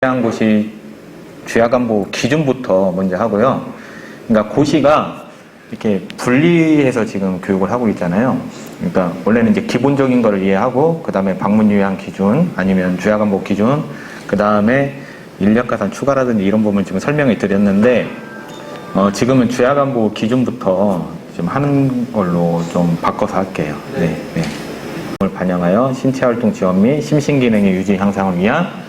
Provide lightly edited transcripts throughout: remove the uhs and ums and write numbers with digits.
한 곳이 주야간보 기준부터 먼저 하고요. 그러니까 고시가 이렇게 분리해서 지금 교육을 하고 있잖아요. 그러니까 원래는 이제 기본적인 거를 이해하고 그 다음에 방문 유예한 기준 아니면 주야간보 기준 그 다음에 인력가산 추가라든지 이런 부분을 지금 설명해 드렸는데 지금은 주야간보 기준부터 좀 하는 걸로 좀 바꿔서 할게요. 네. 을 반영하여 신체활동 지원 및 심신기능의 유지 향상을 위한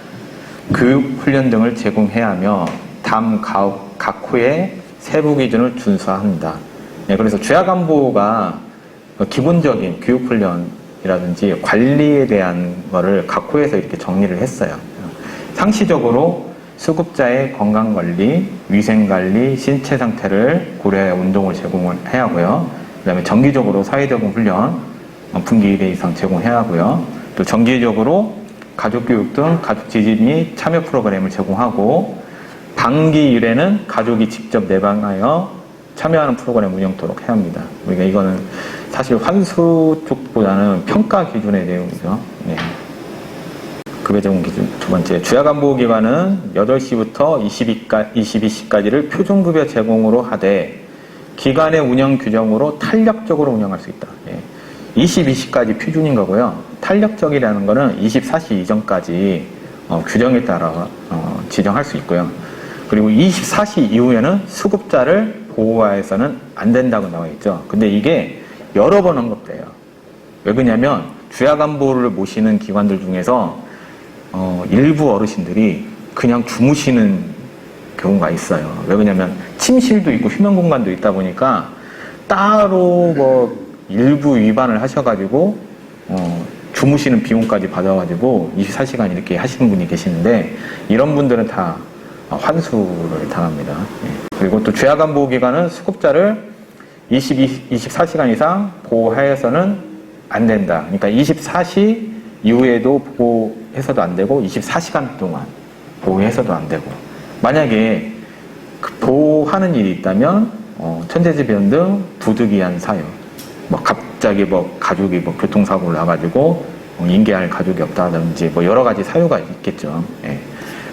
교육 훈련 등을 제공해야 하며 각 호의 세부 기준을 준수합니다. 네, 그래서 주야간보가 기본적인 교육 훈련이라든지 관리에 대한 거를 각 호에서 이렇게 정리를 했어요. 상시적으로 수급자의 건강관리, 위생관리, 신체 상태를 고려해 운동을 제공을 해야 하고요. 그 다음에 정기적으로 사회적응 훈련, 분기 1회 이상 제공해야 하고요. 또 정기적으로 가족교육 등 가족 지지 및 참여 프로그램을 제공하고 반기 1회는 가족이 직접 내방하여 참여하는 프로그램 운영토록 해야 합니다. 우리가 이거는 사실 환수 쪽보다는 평가 기준의 내용이죠. 네. 급여 제공 기준. 두 번째, 주야간보 기간은 8시부터 22시까지를 표준급여 제공으로 하되 기간의 운영 규정으로 탄력적으로 운영할 수 있다. 예. 22시까지 표준인 거고요. 탄력적이라는 거는 24시 이전까지 규정에 따라 지정할 수 있고요. 그리고 24시 이후에는 수급자를 보호하여서는 안 된다고 나와 있죠. 근데 이게 여러 번 언급돼요. 왜 그러냐면 주야간보를 모시는 기관들 중에서 일부 어르신들이 그냥 주무시는 경우가 있어요. 왜 그러냐면 침실도 있고 휴면 공간도 있다 보니까 따로 일부 위반을 하셔가지고 주무시는 비용까지 받아가지고 24시간 이렇게 하시는 분이 계시는데 이런 분들은 다 환수를 당합니다. 그리고 또 주야간보 기간은 수급자를 24시간 이상 보호하여서는 안 된다. 그러니까 24시 이후에도 보호해서도 안 되고 24시간 동안 보호해서도 안 되고 만약에 보호하는 일이 있다면 천재지변 등 부득이한 사유 갑자기 가족이 교통사고를 나가지고 인계할 가족이 없다든지 여러 가지 사유가 있겠죠. 예.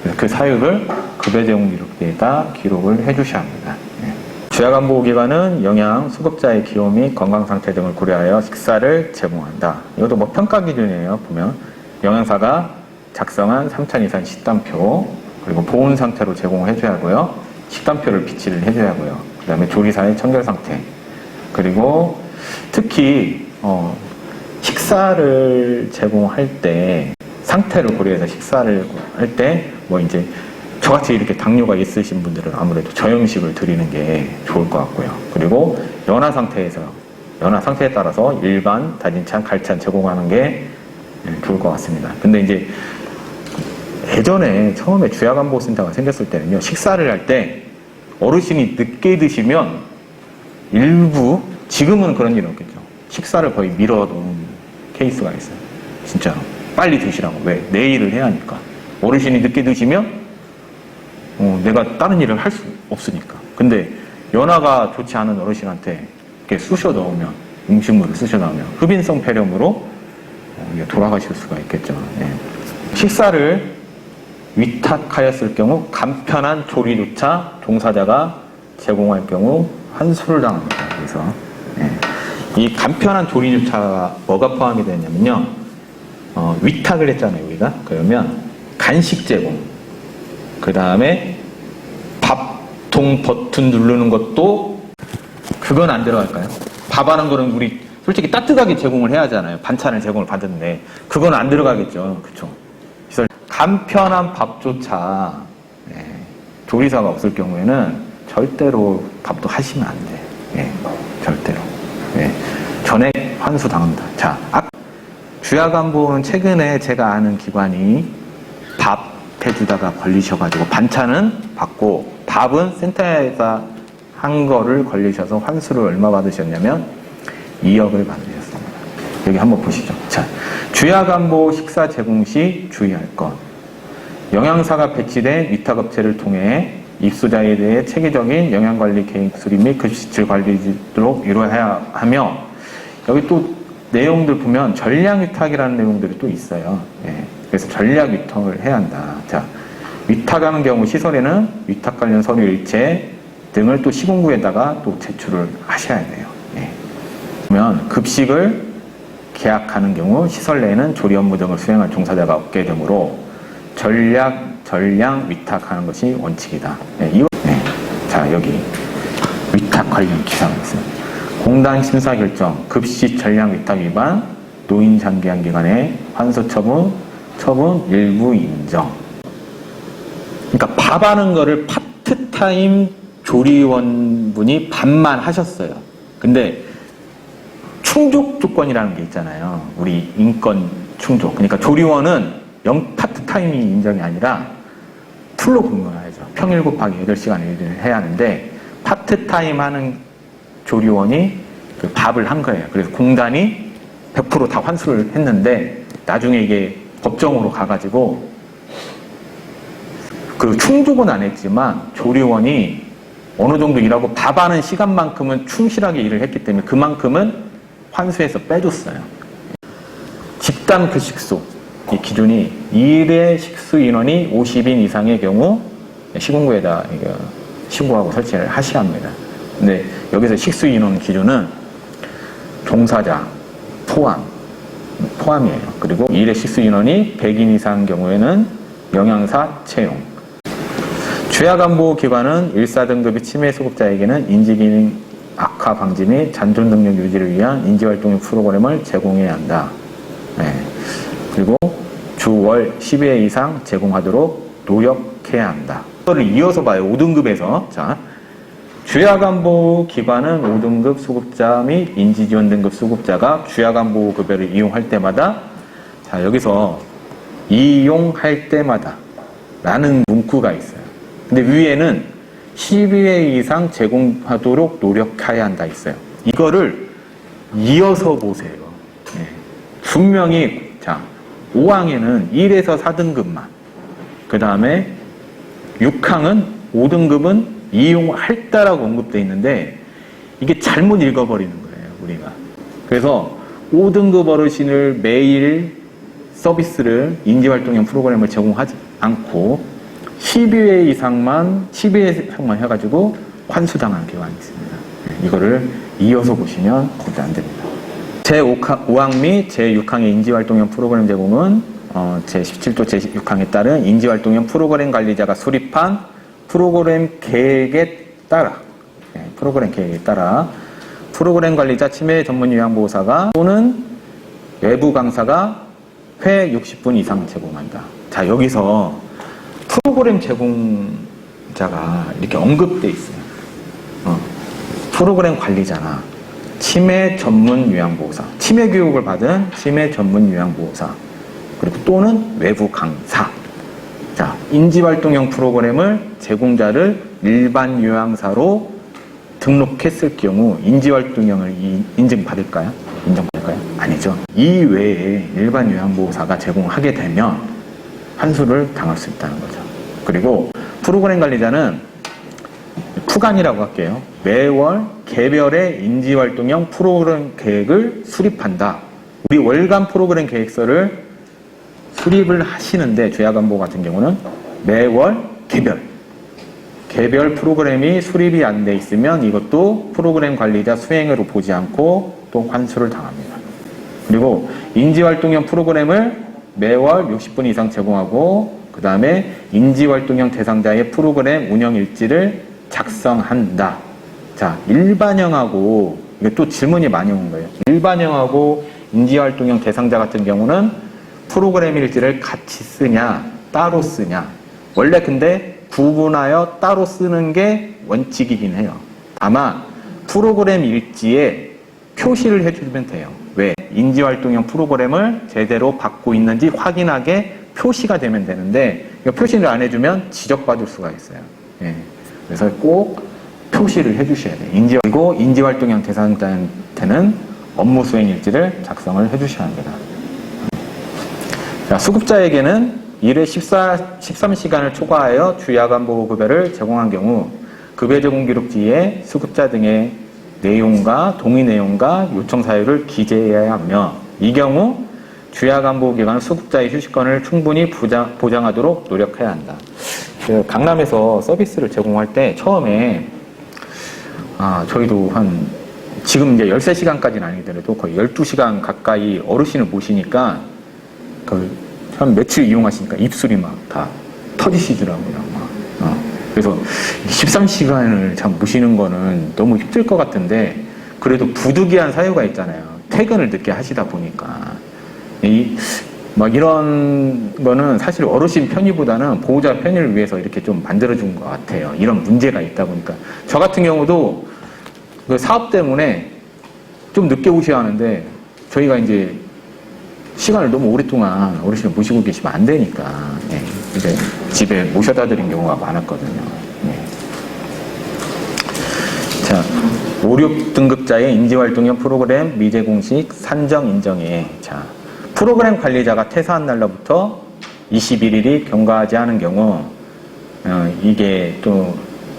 그래서 그 사유를 급여 제공 기록부에다 기록을 해주셔야 합니다. 예. 주야간보 기간은 영양, 수급자의 기호 및 건강 상태 등을 고려하여 식사를 제공한다. 이것도 평가 기준이에요. 보면 영양사가 작성한 3천 이상 식단표 그리고 보온 상태로 제공을 해줘야 하고요. 식단표를 비치를 해줘야 하고요. 그 다음에 조리사의 청결 상태 그리고 특히 식사를 제공할 때 상태를 고려해서 식사를 할 때 이제 저같이 이렇게 당뇨가 있으신 분들은 아무래도 저염식을 드리는 게 좋을 것 같고요. 그리고 연화 상태에 따라서 일반, 다진찬, 갈찬 제공하는 게 좋을 것 같습니다. 근데 이제 예전에 처음에 주야간보 센터가 생겼을 때는요, 식사를 할 때 어르신이 늦게 드시면 일부 지금은 그런 일은 없겠죠. 식사를 거의 미뤄놓은 케이스가 있어요. 진짜로. 빨리 드시라고. 왜? 내일을 해야 하니까. 어르신이 늦게 드시면 내가 다른 일을 할 수 없으니까. 근데 연화가 좋지 않은 어르신한테 이렇게 쑤셔 넣으면 음식물을 쑤셔 넣으면 흡인성 폐렴으로 돌아가실 수가 있겠죠. 네. 식사를 위탁하였을 경우 간편한 조리조차 종사자가 제공할 경우 환수를 당합니다. 그래서 이 간편한 조리조차가 뭐가 포함이 되냐면요. 위탁을 했잖아요, 우리가. 그러면 간식 제공, 그 다음에 밥통 버튼 누르는 것도 그건 안 들어갈까요? 밥하는 거는 우리 솔직히 따뜻하게 제공을 해야 하잖아요. 반찬을 제공을 받는데 그건 안 들어가겠죠. 그렇죠? 그래서 간편한 밥조차 조리사가 없을 경우에는 절대로 밥도 하시면 안 돼요. 절대로. 전액 환수 당합니다. 자, 주야간보는 최근에 제가 아는 기관이 밥 해주다가 걸리셔가지고 반찬은 받고 밥은 센터에서 한 거를 걸리셔서 환수를 얼마 받으셨냐면 2억을 받으셨습니다. 여기 한번 보시죠. 자, 주야간보 식사 제공 시 주의할 것. 영양사가 배치된 위탁업체를 통해 입소자에 대해 체계적인 영양관리 계획 수립 및 급식질 관리도록 이루어야 하며 여기 또 내용들 보면 전략 위탁이라는 내용들이 또 있어요. 그래서 전략 위탁을 해야 한다. 자, 위탁하는 경우 시설에는 위탁 관련 서류 일체 등을 또 시군구에다가 또 제출을 하셔야 돼요. 예. 그러면 급식을 계약하는 경우 시설 내에는 조리 업무 등을 수행할 종사자가 없게 되므로 전량 위탁하는 것이 원칙이다. 예. 자, 여기 위탁 관련 기사가 있어요. 공단 심사 결정, 급식 전량 위탁 위반, 노인 장기한 기간에 환수 처분 일부 인정. 그러니까 밥하는 거를 파트타임 조리원분이 반만 하셨어요. 근데 충족 조건이라는 게 있잖아요. 우리 인권 충족. 그러니까 조리원은 파트타임이 인정이 아니라 풀로 근무해야죠. 평일 곱하기 8시간 일을 해야 하는데 파트타임 하는 조리원이 그 밥을 한 거예요. 그래서 공단이 100% 다 환수를 했는데 나중에 이게 법정으로 가가지고 그 충족은 안 했지만 조리원이 어느 정도 일하고 밥하는 시간만큼은 충실하게 일을 했기 때문에 그만큼은 환수해서 빼줬어요. 집단 급식소 이 기준이 일의 식수 인원이 50인 이상의 경우 시군구에다 신고하고 설치를 하셔야 합니다. 근데 여기서 식수 인원 기준은 종사자 포함이에요. 그리고 일의 식수 인원이 100인 이상 경우에는 영양사 채용. 취약안보기관은 1사등급의 치매 수급자에게는 인지기능 악화 방지 및 잔존 능력 유지를 위한 인지활동 프로그램을 제공해야 한다. 네. 그리고 주 월 10회 이상 제공하도록 노력해야 한다. 이거를 이어서 봐요. 5등급에서. 자, 취약안보기관은 5등급 수급자 및 인지지원 등급 수급자가 취약안보급여를 이용할 때마다 자, 여기서 이용할 때마다 라는 문구가 있어요. 근데 위에는 12회 이상 제공하도록 노력해야 한다 있어요. 이거를 이어서 보세요. 네. 분명히 자 5항에는 1에서 4등급만 그 다음에 6항은 5등급은 이용할다라고 언급되어 있는데 이게 잘못 읽어버리는 거예요. 우리가. 그래서 5등급 어르신을 매일 서비스를 인지활동형 프로그램을 제공하지 않고 12회 이상만 해가지고 환수당하는 경우가 있습니다. 이거를 이어서 보시면 절대 안 됩니다. 제5항 및 제6항의 인지활동형 프로그램 제공은 제17조 제6항에 따른 인지활동형 프로그램 관리자가 수립한 프로그램 계획에 따라 프로그램 관리자 치매 전문 요양보호사가 또는 외부 강사가 회 60분 이상 제공한다. 자, 여기서 프로그램 제공자가 이렇게 언급돼 있어요. 프로그램 관리자나 치매 전문 요양보호사, 치매 교육을 받은 치매 전문 요양보호사, 그리고 또는 외부 강사. 자, 인지활동형 프로그램을 제공자를 일반 요양사로 등록했을 경우 인지활동형을 인증받을까요? 아니죠. 이 외에 일반 요양보호사가 제공하게 되면 환수를 당할 수 있다는 거죠. 그리고 프로그램 관리자는 푸간이라고 할게요. 매월 개별의 인지활동형 프로그램 계획을 수립한다. 우리 월간 프로그램 계획서를 수립을 하시는데 죄악안보 같은 경우는 매월 개별 프로그램이 수립이 안 돼 있으면 이것도 프로그램 관리자 수행으로 보지 않고 또 환수를 당합니다. 그리고 인지활동형 프로그램을 매월 60분 이상 제공하고 그 다음에 인지활동형 대상자의 프로그램 운영 일지를 작성한다. 자, 일반형하고 이게 또 질문이 많이 온 거예요. 일반형하고 인지활동형 대상자 같은 경우는 프로그램 일지를 같이 쓰냐 따로 쓰냐. 원래 근데 구분하여 따로 쓰는 게 원칙이긴 해요. 다만 프로그램 일지에 표시를 해주면 돼요. 왜? 인지활동형 프로그램을 제대로 받고 있는지 확인하게 표시가 되면 되는데 표시를 안 해주면 지적받을 수가 있어요. 예. 그래서 꼭 표시를 해주셔야 돼요. 그리고 인지활동형 대상자한테는 업무 수행 일지를 작성을 해주셔야 합니다. 자, 수급자에게는 일회 13시간을 초과하여 주야간보급여를 제공한 경우 급여 제공 기록지에 수급자 등의 내용과 동의 내용과 요청 사유를 기재해야 하며 이 경우 주야간보기간 수급자의 휴식권을 충분히 보장하도록 노력해야 한다. 강남에서 서비스를 제공할 때 처음에 저희도 지금 이제 13시간까지는 아니더라도 거의 12시간 가까이 어르신을 모시니까 한 며칠 이용하시니까 입술이 막 다 터지시더라고요. 그래서 13시간을 참 모시는 거는 너무 힘들 것 같은데 그래도 부득이한 사유가 있잖아요. 퇴근을 늦게 하시다 보니까. 막 이런 거는 사실 어르신 편의보다는 보호자 편의를 위해서 이렇게 좀 만들어준 것 같아요. 이런 문제가 있다 보니까. 저 같은 경우도 그 사업 때문에 좀 늦게 오셔야 하는데 저희가 이제 시간을 너무 오랫동안 어르신을 모시고 계시면 안 되니까 이제 집에 모셔다 드린 경우가 많았거든요. 자, 5, 6등급자의 인지활동형 프로그램 미제공식 산정 인정에 자, 프로그램 관리자가 퇴사한 날로부터 21일이 경과하지 않은 경우 이게 또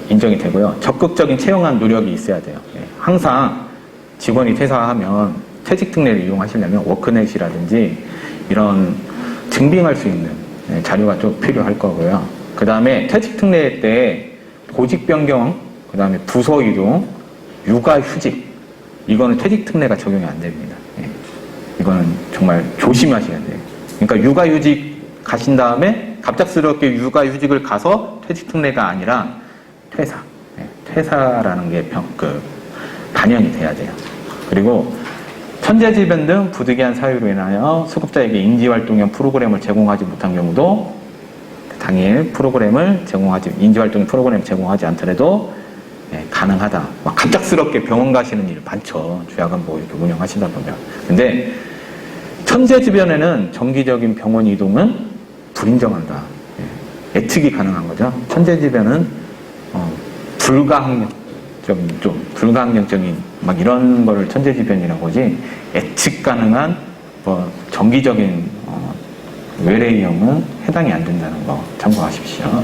인정이 되고요. 적극적인 채용한 노력이 있어야 돼요. 항상 직원이 퇴사하면 퇴직 특례를 이용하시려면 워크넷이라든지 이런 증빙할 수 있는 자료가 좀 필요할 거고요. 그 다음에 퇴직 특례 때 보직 변경, 그 다음에 부서 이동, 육아 휴직 이거는 퇴직 특례가 적용이 안 됩니다. 이거는 정말 조심하셔야 돼요. 그러니까 육아휴직 가신 다음에 갑작스럽게 육아휴직을 가서 퇴직특례가 아니라 퇴사. 퇴사라는 게 반영이 돼야 돼요. 그리고 천재지변 등 부득이한 사유로 인하여 수급자에게 인지활동형 프로그램을 제공하지 못한 경우도 당일 인지활동 프로그램을 제공하지 않더라도 가능하다. 막 갑작스럽게 병원 가시는 일 많죠. 주야간보 이렇게 운영하시다 보면. 근데 천재지변에는 정기적인 병원 이동은 불인정한다. 예측이 가능한 거죠. 천재지변은 불가항력적인 막 이런 거를 천재지변이라고 하지 예측 가능한 정기적인 외래위험은 해당이 안 된다는 거 참고하십시오.